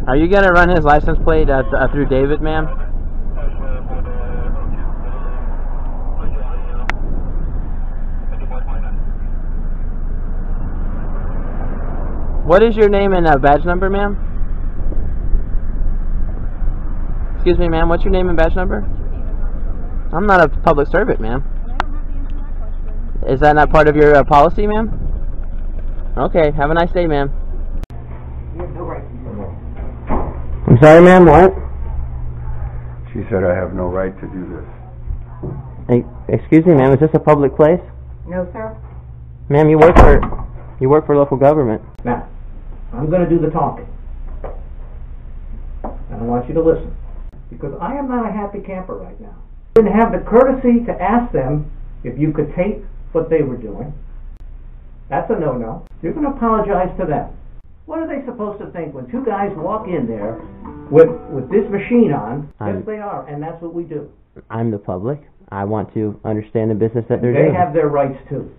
Are you gonna run his license plate through David, ma'am? What is your name and badge number, ma'am? Excuse me, ma'am. What's your name and badge number? I'm not a public servant, ma'am. Is that not part of your policy, ma'am? Okay. Have a nice day, ma'am. You have no right to do that. I'm sorry, ma'am. What? She said I have no right to do this. Hey, excuse me, ma'am. Is this a public place? No, sir. Ma'am, you work for local government. Now, I'm going to do the talking. And I want you to listen. Because I am not a happy camper right now. You didn't have the courtesy to ask them if you could tape what they were doing. That's a no-no. You're going to apologize to them. What are they supposed to think when two guys walk in there with this machine on? Yes, they are, and that's what we do. I'm the public. I want to understand the business that they're doing. They have their rights too.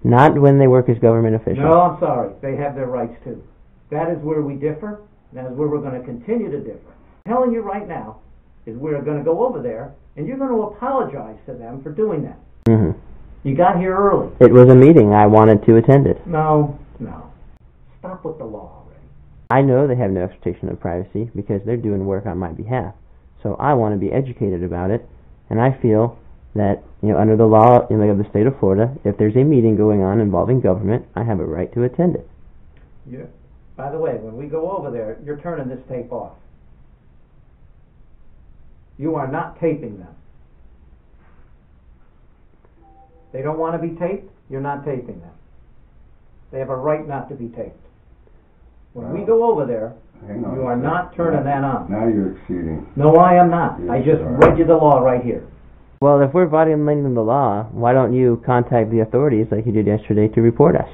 Not when they work as government officials. No, I'm sorry. They have their rights too. That is where we differ. That is where we're going to continue to differ. I'm telling you right now is we're going to go over there, and you're going to apologize to them for doing that. Mm-hmm. You got here early. It was a meeting. I wanted to attend it. No. Stop with the law already. I know they have no expectation of privacy because they're doing work on my behalf. So I want to be educated about it, and I feel that, under the law of the state of Florida, if there's a meeting going on involving government, I have a right to attend it. Yeah. By the way, when we go over there, you're turning this tape off. You are not taping them. They don't want to be taped, you're not taping them. They have a right not to be taped. When we go over there, you are not turning that on. Now you're exceeding. No, I am not. Yes, I just read you the law right here. Well, if we're violating the law, why don't you contact the authorities like you did yesterday to report us?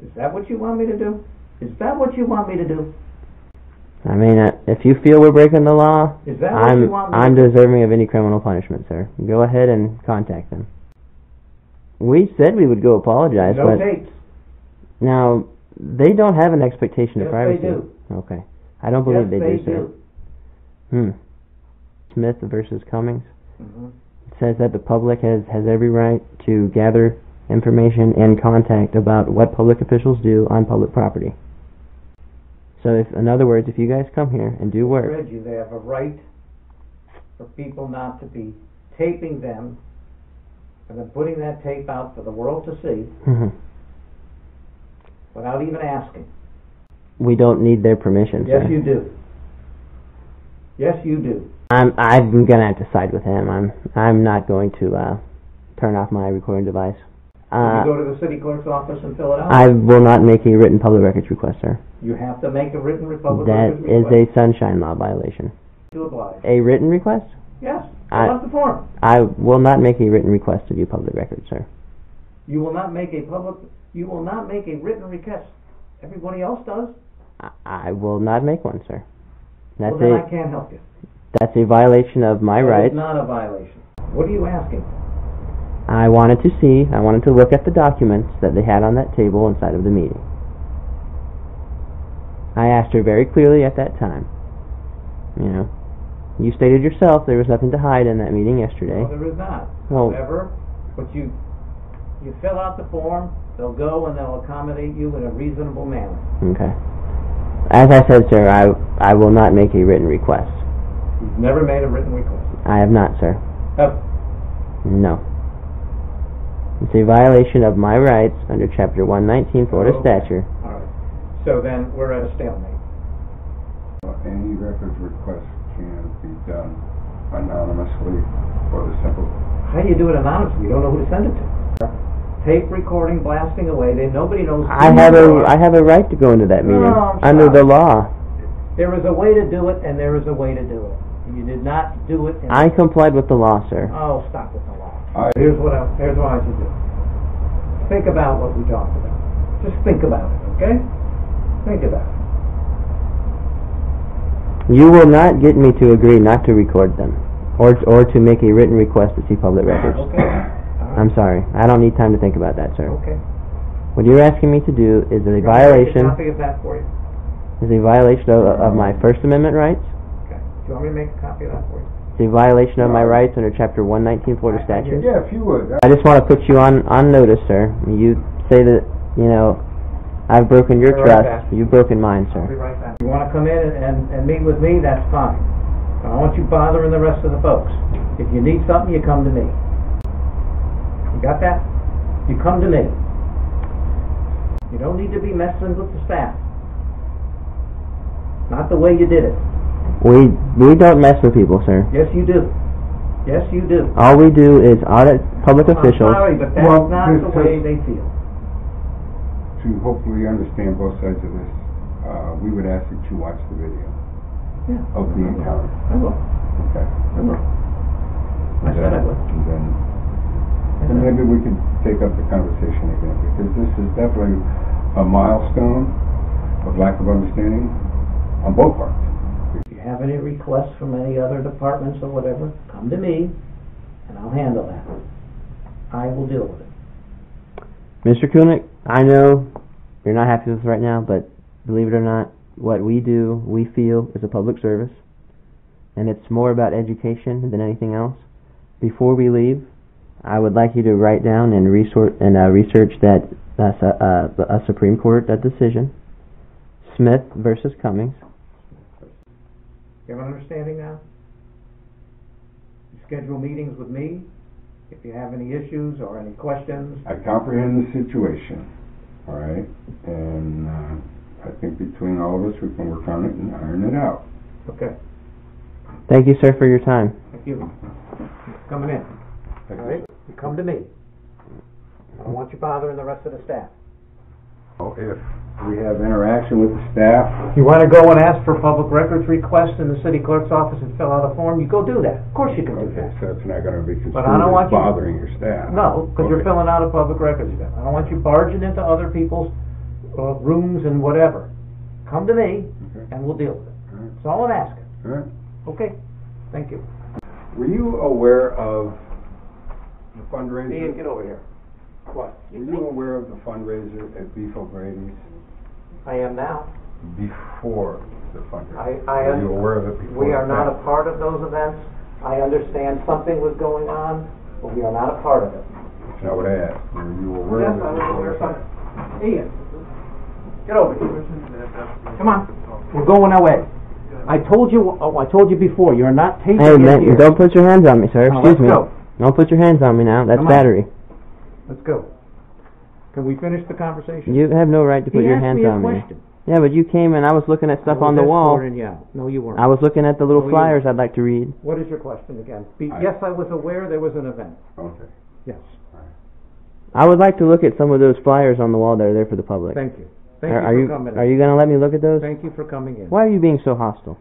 Is that what you want me to do? Is that what you want me to do? I mean, if you feel we're breaking the law, Is that what you want me I'm to do? deserving of any criminal punishment, sir. Go ahead and contact them. We said we would go apologize, No but tapes. now they don't have an expectation of Yes, privacy. they do. Okay, I don't believe Yes, they do, sir. Smith versus Cummings. Mm-hmm. It says that the public has every right to gather information and contact about what public officials do on public property. So, in other words, if you guys come here and do work, I read you, they have a right for people not to be taping them and then putting that tape out for the world to see without even asking. we don't need their permission, Yes, sir. you do. Yes, you do. I'm gonna have to side with him. I'm not going to turn off my recording device. You go to the city clerk's office and fill it out? I will not make a written public records request, sir. You have to make a written public That records is request. a sunshine law violation. To oblige. A written request? Yes, fill out the form. I will not make a written request to do public records, sir. You will not make a written request. Everybody else does. I will not make one, sir. Well, then I can't help you. That's a violation of my rights. It's not a violation. What are you asking? I wanted to look at the documents that they had on that table inside of the meeting. I asked her very clearly at that time. You stated yourself there was nothing to hide in that meeting yesterday. No, there is not. Well, However, but you fill out the form, they'll go and they'll accommodate you in a reasonable manner. Okay. As I said, sir, I will not make a written request. You've never made a written request? I have not, sir. Oh. No. It's a violation of my rights under Chapter 119 Florida statute. All right. So then we're at a stalemate. Any records request can be done anonymously for the simple. How do you do it anonymously? You don't know who to send it to. Tape recording, blasting away. Nobody knows. I have a right to go into that meeting under the law. There is a way to do it, and there is a way to do it. You did not do it. I complied with the law, sir. Oh, stop with the law. Here's what I want you to do. Think about what we talked about. Just think about it, okay? Think about it. You will not get me to agree not to record them, or to make a written request to see public records. Okay. I'm sorry. I don't need time to think about that, sir. Okay. What you're asking me to do is a violation. I'll copy of that for you. It's a violation of my First Amendment rights. Okay. Do you want me to make a copy of that for you? It's a violation of my rights under Chapter 119 Florida statute. Yeah, if you would. I just want to put you on notice, sir. You say that, you know, I've broken your trust. You've broken mine, sir. I'll be right back. If you want to come in and meet with me, that's fine. But I don't want you bothering the rest of the folks. If you need something, you come to me. You got that? You come to me. You don't need to be messing with the staff. Not the way you did it. We don't mess with people, sir. Yes, you do. Yes, you do. All we do is audit public officials. I'm sorry, but that's not the way they feel. To hopefully understand both sides of this, we would ask that you watch the video of the encounter. I will. Okay. I will. I said I would. And maybe we can take up the conversation again, because this is definitely a milestone of lack of understanding on both parts. If you have any requests from any other departments or whatever, come to me, and I'll handle that. I will deal with it. Mr. Kunik, I know you're not happy with us right now, but believe it or not, what we do, we feel, is a public service, and it's more about education than anything else. Before we leave, I would like you to write down and research that a Supreme Court decision, Smith versus Cummings. You have an understanding now? You schedule meetings with me if you have any issues or any questions. I comprehend the situation, all right, and I think between all of us we can work on it and iron it out. Okay. Thank you, sir, for your time. Thank you. Coming in. All right? You come to me. I don't want you bothering the rest of the staff. Oh, if we have interaction with the staff. If you want to go and ask for public records request in the city clerk's office and fill out a form, you go do that. Of course you can do Okay, that. so it's not going to be construed But I don't as want you bothering your staff. No, because you're filling out a public records request. I don't want you barging into other people's rooms and whatever. Come to me, and we'll deal with it. All right. That's all I'm asking. All right. Okay. Thank you. Were you aware of the fundraiser? Ian, get over here. What? Were you aware of the fundraiser at Beef O'Grady's I am now. before the fundraiser? Were you aware of it before? We are not a part of those events. I understand something was going on, but we are not a part of it. That's not what I asked. Were you aware Yes, of it? I was aware of something. Ian, get over here. Come on. We're going away. I told you before, you're not taking Hey, it man, here. don't put your hands on me, sir. Now, Excuse me. let's go. Don't put your hands on me now. That's Come on. battery. Let's go. Can we finish the conversation? You have no right to put He your asked hands me a on me. question. Yeah, but you came and I was looking at stuff I on was the wall. escorting you out. No, you weren't. I was looking at the little No, you flyers weren't. I'd like to read. What is your question again? Yes, I was aware there was an event. Okay. Yes. I would like to look at some of those flyers on the wall that are there for the public. Thank you. Thank Are you you for coming in. Are you going to let me look at those? Thank you for coming in. Why are you being so hostile?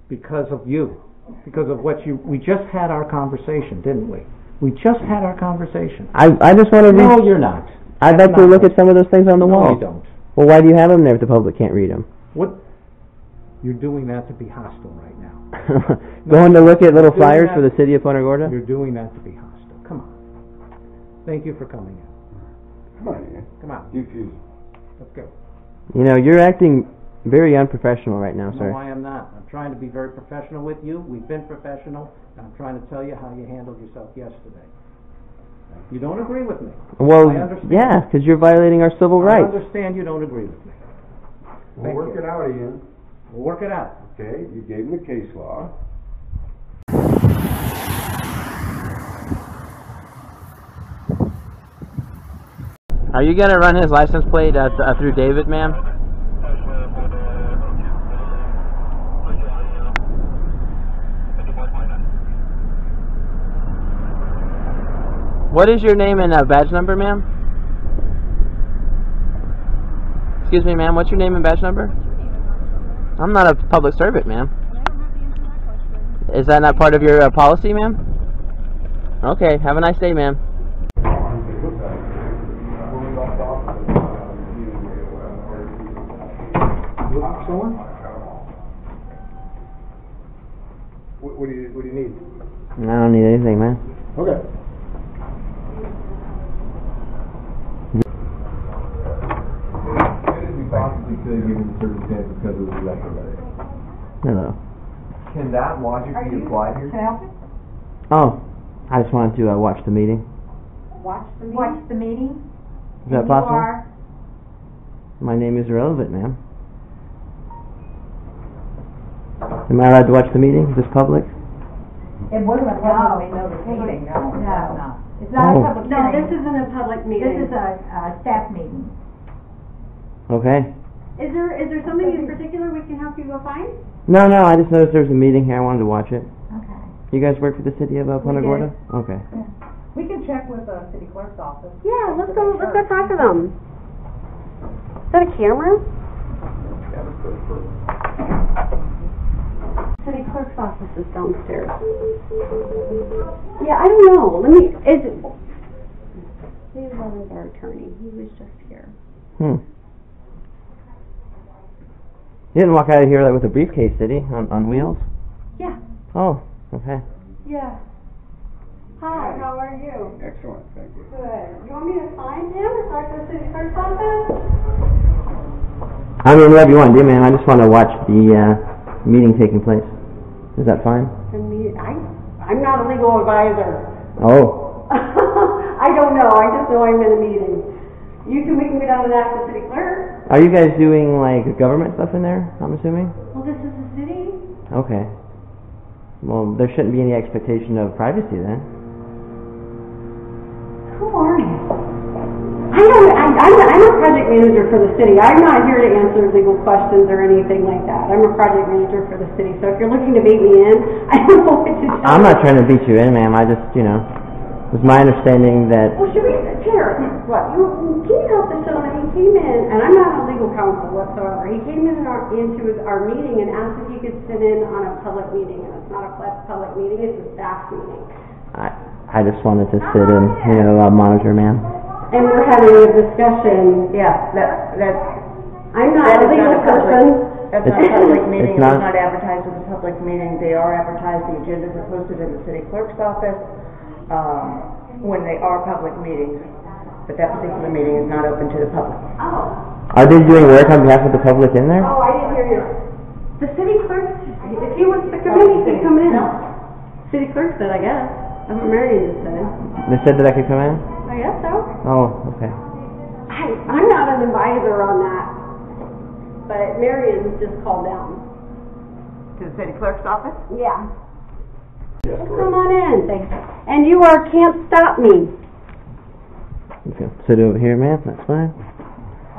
Because of you. Because of what you... We just had our conversation, didn't we? We just had our conversation. I just want to read... No, you're not. I'd That's like to not look what- at some of those things on the wall. No, you don't. Well, why do you have them there if the public can't read them? What? You're doing that to be hostile right now. Going to look at little Doing flyers that- for the city of Punta Gorda? You're doing that to be hostile. Come on. Thank you for coming in. Come on, Ian. Come on. Let's go. You know, you're acting very unprofessional right now, sir. No, I am not. I'm trying to be very professional with you. We've been professional. And I'm trying to tell you how you handled yourself yesterday. You don't agree with me. Well, I understand. yeah, because you're violating our civil I rights. understand you don't agree with me. We'll work it out, Ian. We'll work it out. Okay, you gave him the case law. Are you going to run his license plate through David, ma'am? What is your name and badge number, ma'am? Excuse me, ma'am, what's your name and badge number? I'm not a public servant, ma'am. Is that not part of your policy, ma'am? Okay, have a nice day, ma'am. What do you need? I don't need anything, man. Okay. Possibly could given the circumstances because it was elected day. Hello. Can that logic be applied here? Can I help you? Oh, I just wanted to watch the meeting. Watch the meeting? Is that possible? My name is irrelevant, ma'am. Am I allowed to watch the meeting? Is this public? It wasn't a public meeting, no. It's not a public meeting. No, this isn't a public meeting. This is a staff meeting. Okay. Is there something in particular we can help you go find? No, I just noticed there was a meeting here. I wanted to watch it. Okay. You guys work for the city of Punta Gorda? Okay. Yeah. We can check with the city clerk's office. Yeah, let's go talk to them. Is that a camera? City clerk's office is downstairs. Yeah, I don't know. Please Levin's our attorney. He was just here. You didn't walk out of here with a briefcase, did he? On wheels? Yeah. Oh, okay. Yeah. Hi, how are you? Excellent, thank you. Good. You want me to find him or talk to the city clerk's office? I mean, whatever you want to do, man. I just want to watch the meeting taking place. Is that fine? I'm not a legal advisor. Oh. I don't know. I just know I'm in a meeting. We can go down and ask the city clerk. Are you guys doing, like, government stuff in there, I'm assuming? Well, this is the city. Okay. Well, there shouldn't be any expectation of privacy then. Who are you? I'm a project manager for the city. I'm not here to answer legal questions or anything like that. I'm a project manager for the city. So if you're looking to bait me in, I don't know what to tell you. I'm not trying to beat you in, ma'am. I just, it was my understanding that... Well, should we... Chair, what? Can you help this gentleman? He came in, and I'm not a legal counsel whatsoever. He came into our meeting and asked if he could sit in on a public meeting. And it's not a public meeting, it's a staff meeting. I just wanted to sit and, monitor, ma'am. And we're having a discussion. Yeah, that's... I'm not a legal person. That's not a public meeting. It's not advertised as a public meeting. They are advertised. The agendas are posted in the city clerk's office when they are public meetings. But that particular meeting is not open to the public. Oh. Are they doing work on behalf of the public in there? Oh, I didn't hear you. The city clerk, if he wants to come in, he can come in. City clerk said, I guess. That's what Marion just said. They said that I could come in? I guess so. Oh, okay. I'm not an advisor on that. But Marion just called down. To the city clerk's office? Yeah. Come on in. Thanks. And you can't stop me. Okay. Sit over here, ma'am. That's fine.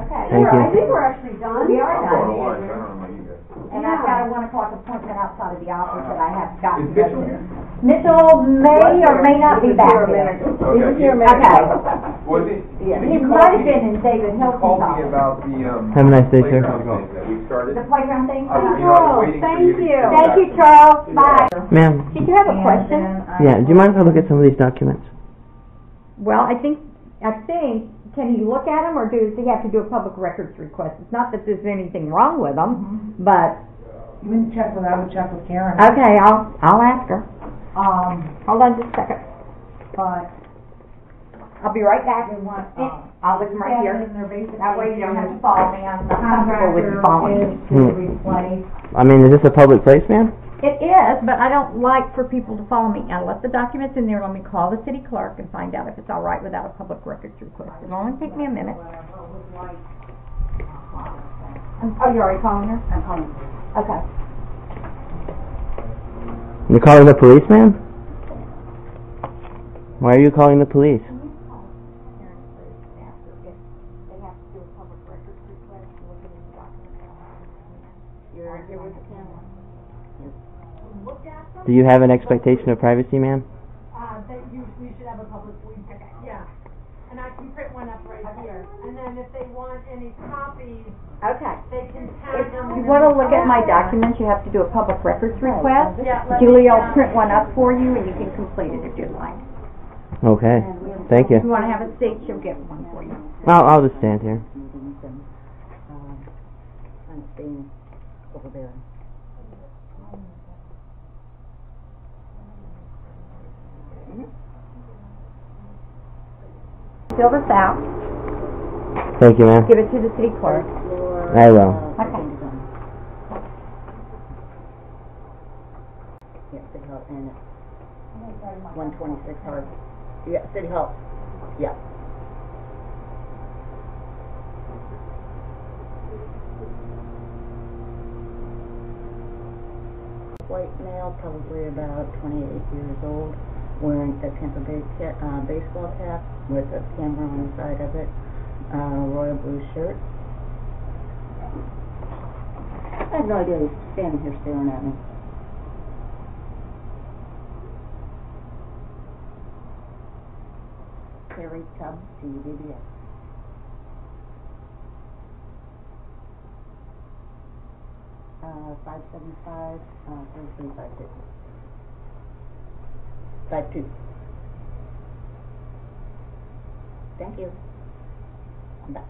Okay. Thank you. I think we're actually done. We are I'm done. going to lunch. I don't know about you guys. And I've got a 1 o'clock appointment outside of the office that I have got to Is go Mitchell to. here? Mitchell may or may not be back here. Okay. Okay. Was he? He might have been in David Hilton's Called me office. about the Have a nice day, sir. playground thing that we started. The playground thing? I was waiting for thank you to you. come Thank back. you, Charles. Bye. Ma'am. Did you have a question? Yeah, do you mind if I look at some of these documents? Well, I think, can he look at them, or does he have to do a public records request? It's not that there's anything wrong with them, but... You would check with, I would check with Karen. Okay, I'll ask her. Hold on just a second. But I'll be right back. I'll listen right here. That way you don't have to follow me. I'm not comfortable with you Contractor following is me. to replace. I mean, is this a public place, ma'am? It is, but I don't like for people to follow me. I left the documents in there. Let me call the city clerk and find out if it's all right without a public records request. It'll only take me a minute. Oh, you're already calling her? I'm calling. Okay. You're calling the police, ma'am? Why are you calling the police? Do you have an expectation of privacy, ma'am? That we should have a public, yeah. And I can print one up right here. And then if they want any copies, Okay. they can tag them. If you want to look at my documents, you have to do a public records request. Yeah, Julie will print one up for you, and you can complete it if you'd like. Okay. Thank you. If you want to have a seat, she'll get one for you. I'll just stand here. I'm staying over there. Fill this out. Thank you, ma'am. Give it to the city clerk. I will. Okay. Yeah, City Hall and 126 Hard. Yeah, City Hall. Yeah. White male, probably about 28 years old, wearing a Tampa Bay baseball cap with a camera on the side of it, royal blue shirt. I have no idea, he's standing here staring at me. Terry Tubb, CBBS. Uh, 575, 3352. 52. Thank you. I'm back.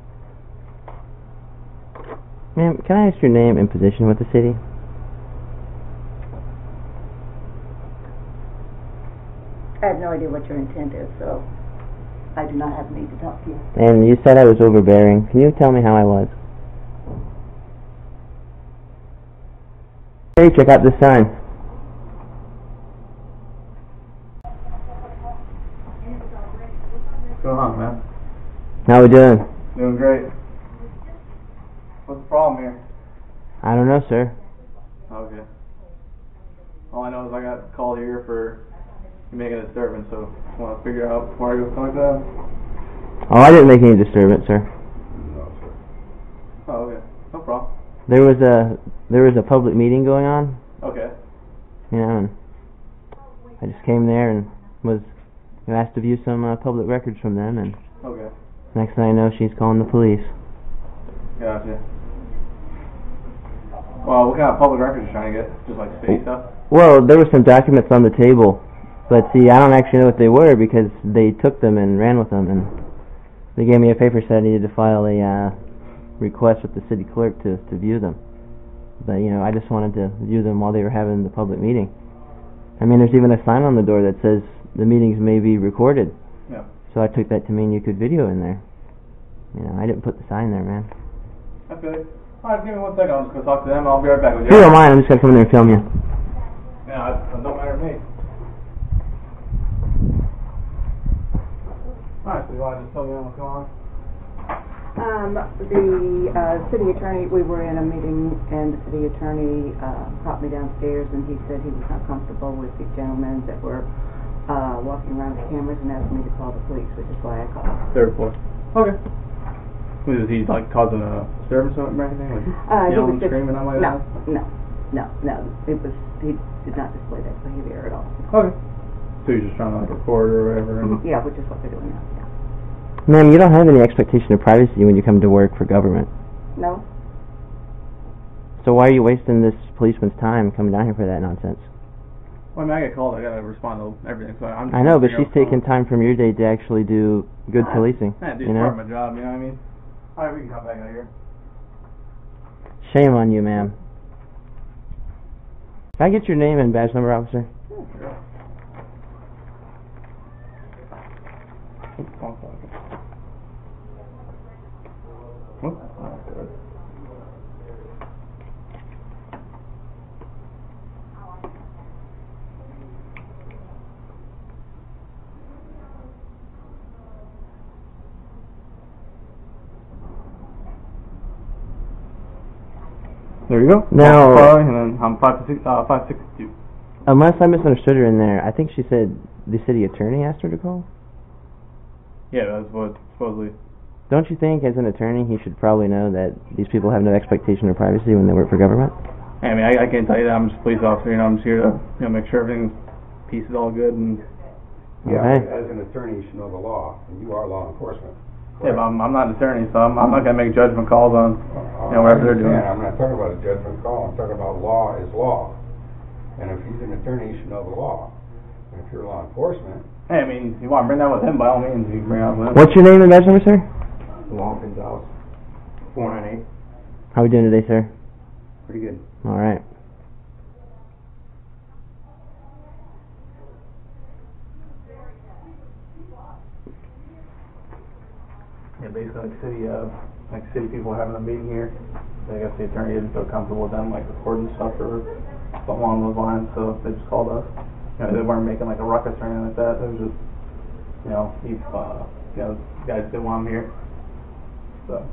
Ma'am, can I ask your name and position with the city? I have no idea what your intent is, so I do not have a need to talk to you. And you said I was overbearing. Can you tell me how I was? Hey, check out this sign. What's going on, man? How we doing? Doing great. What's the problem here? I don't know, sir. Okay. All I know is I got called here for making a disturbance, so I want to figure out before I go talk to them. Oh, I didn't make any disturbance, sir. No, sir. Oh, okay. No problem. There was a public meeting going on, Okay. you know, and I just came there and was asked to view some public records from them, and Okay. next thing I know, she's calling the police. Gotcha. Well, what kind of public records are you trying to get? Just like city stuff? Well, there were some documents on the table, but see, I don't actually know what they were because they took them and ran with them, and they gave me a paper said I needed to file a request with the city clerk to view them. But, you know, I just wanted to view them while they were having the public meeting. I mean, there's even a sign on the door that says the meetings may be recorded. Yeah. So I took that to mean you could video in there. You know, I didn't put the sign there, man. I feel you. Alright, give me 1 second. I'll just go talk to them. I'll be right back with If you. you don't mind, I'm just going to come in there and film you. Yeah, it don't matter to me. Alright, so you want to just tell me what's going on? The city attorney, we were in a meeting and the city attorney caught me downstairs and he said he was not comfortable with the gentlemen that were walking around with cameras and asked me to call the police, which is why I called. Third floor. Okay. Was he like causing a disturbance or anything? Like yelling, screaming on my house? No. He did not display that behavior at all. Okay. So you're just trying to like record or whatever? And Yeah, which is what they're doing now. Yeah. Ma'am, you don't have any expectation of privacy when you come to work for government. No. So why are you wasting this policeman's time coming down here for that nonsense? Well, I mean, I get called. I gotta respond to everything. So I'm just I know, but figuring she's out taking time from your day to actually do good policing. Yeah, dude, you it's part know? of my job. You know what I mean? Alright, we can come back out here. Shame on you, ma'am. Can I get your name and badge number, officer? Sure. There you go. Now, Charlie, and then I'm 562. unless I misunderstood her in there, I think she said the city attorney asked her to call. Yeah, that's what supposedly. Don't you think, as an attorney, he should probably know that these people have no expectation of privacy when they work for government? I mean, I can't tell you that. I'm just a police officer. You know, I'm just here to make sure everything's piece is all good and. Yeah, Okay. but as an attorney, you should know the law, and you are law enforcement. Yeah, but I'm not an attorney, so I'm not gonna make judgment calls on whatever they're doing. I'm not talking about a judgment call. I'm talking about law is law, and if he's an attorney, he should know the law. And if you're law enforcement, Hey, I mean, if you want to bring that with him, by all means, you can bring it up with him. What's your name and badge number, sir? Long Gonzalez, 498, How are we doing today, sir? pretty good. All right. Yeah, basically, like city people having a meeting here. I guess the attorney didn't feel comfortable with them like recording stuff or something along those lines, so they just called us. You know, they weren't making like a ruckus or anything like that. It was just, you know, guys didn't want them here. So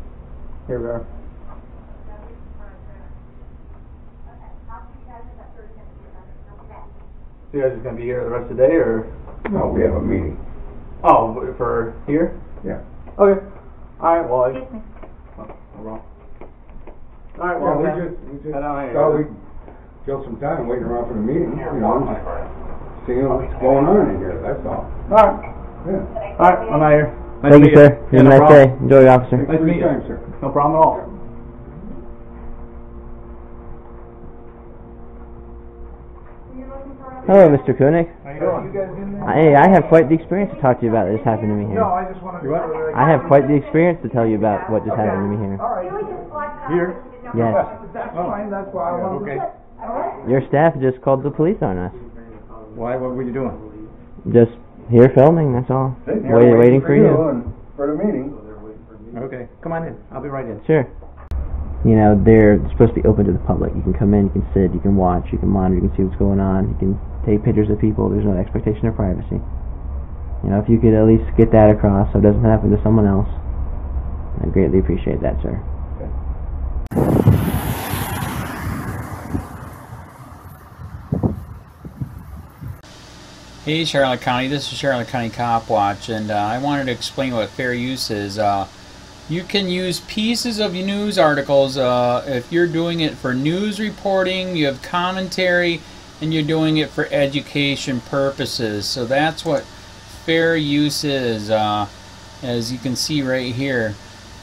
here we are. So you guys just gonna be here the rest of the day, or? No, we have a meeting. Oh, for here? Yeah. Okay. All right. Well, no wrong. All right. Well, we just thought we'd kill some time waiting around for the meeting. You know, seeing what's going on in here. That's all. All right. Yeah. All right. I'm out of here. Nice Thank to you, meet sir. Yeah, Have a no nice problem. day. Enjoy, officer. Thanks for your time, sir. No problem at all. Hello, Mr. Kunik. How you doing? Hey, I have quite the experience to talk to you about that just happened to me here. I just wanted to... I have quite the experience to tell you about what just happened to me here. All right. Here? Yes. That's fine, that's why I wanted Okay. Your staff just called the police on us. Why? What were you doing? Just here filming, that's all. Sitting here Waiting for you. and for the meeting. Okay. Come on in. I'll be right in. Sure. You know, they're supposed to be open to the public. You can come in, you can sit, you can watch, you can monitor, you can see what's going on, you can take pictures of people. There's no expectation of privacy. You know, if you could at least get that across so it doesn't happen to someone else, I'd greatly appreciate that, sir. Hey Charlotte County, this is Charlotte County COPWATCH, and I wanted to explain what fair use is. You can use pieces of news articles if you're doing it for news reporting, you have commentary, and you're doing it for education purposes. So that's what fair use is, as you can see right here.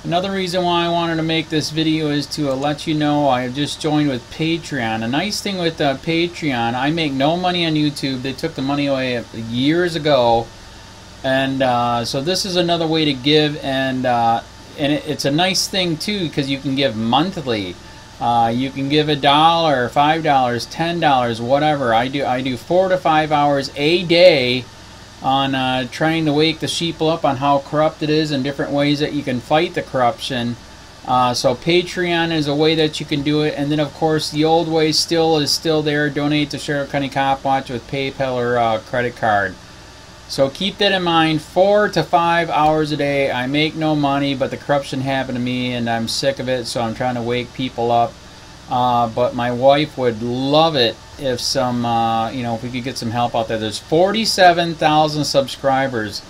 Another reason why I wanted to make this video is to let you know I have just joined with Patreon. A nice thing with Patreon, I make no money on YouTube. They took the money away years ago, and so this is another way to give, and it's a nice thing too because you can give monthly. You can give $1, $5, $10, whatever. I do 4 to 5 hours a day on trying to wake the sheeple up on how corrupt it is and different ways that you can fight the corruption. So Patreon is a way that you can do it, and then of course the old way is still there. Donate to Charlotte County COPWATCH with PayPal or credit card. So keep that in mind. 4 to 5 hours a day. I make no money, but the corruption happened to me and I'm sick of it, so I'm trying to wake people up. But my wife would love it if if we could get some help out there. There's 47,000 subscribers.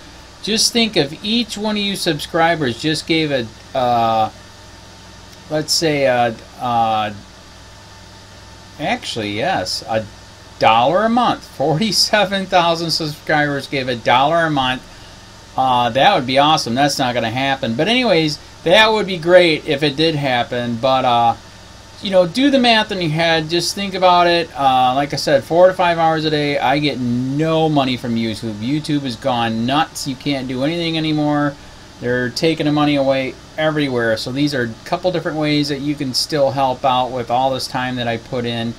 Just think if each one of you subscribers just gave let's say actually yes, $1 a month. 47,000 subscribers gave $1 a month. That would be awesome. That's not going to happen. But anyways, that would be great if it did happen. But do the math in your head. Just think about it. Like I said, 4 to 5 hours a day. I get no money from YouTube. YouTube has gone nuts. You can't do anything anymore. They're taking the money away everywhere. So these are a couple different ways that you can still help out with all this time that I put in.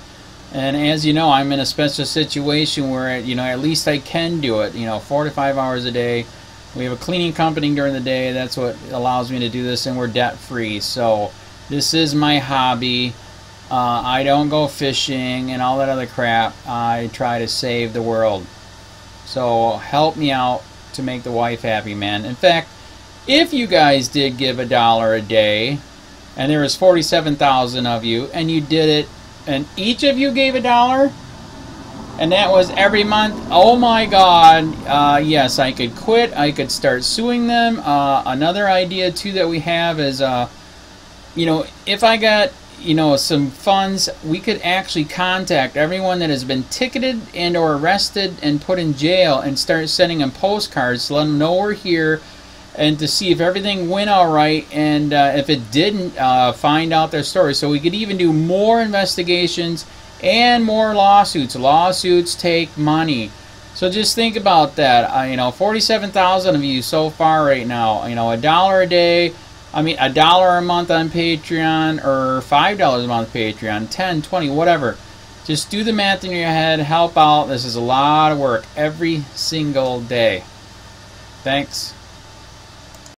And as you know, I'm in a special situation where, at least I can do it, 4 to 5 hours a day. We have a cleaning company during the day. That's what allows me to do this, and we're debt-free. So this is my hobby. I don't go fishing and all that other crap. I try to save the world. So help me out to make the wife happy, man. In fact, if you guys did give $1 a day, and there was 47,000 of you, and you did it, and each of you gave $1, and that was every month, oh my God, yes, I could quit. I could start suing them. Another idea too that we have is, if I got some funds, we could actually contact everyone that has been ticketed and or arrested and put in jail and start sending them postcards to let them know we're here, and to see if everything went all right, and if it didn't, find out their story. So we could even do more investigations and more lawsuits. Lawsuits take money. So just think about that. 47,000 of you so far right now. $1 a day. $1 a month on Patreon, or $5 a month Patreon, 10, 20, whatever. Just do the math in your head. Help out. This is a lot of work every single day. Thanks.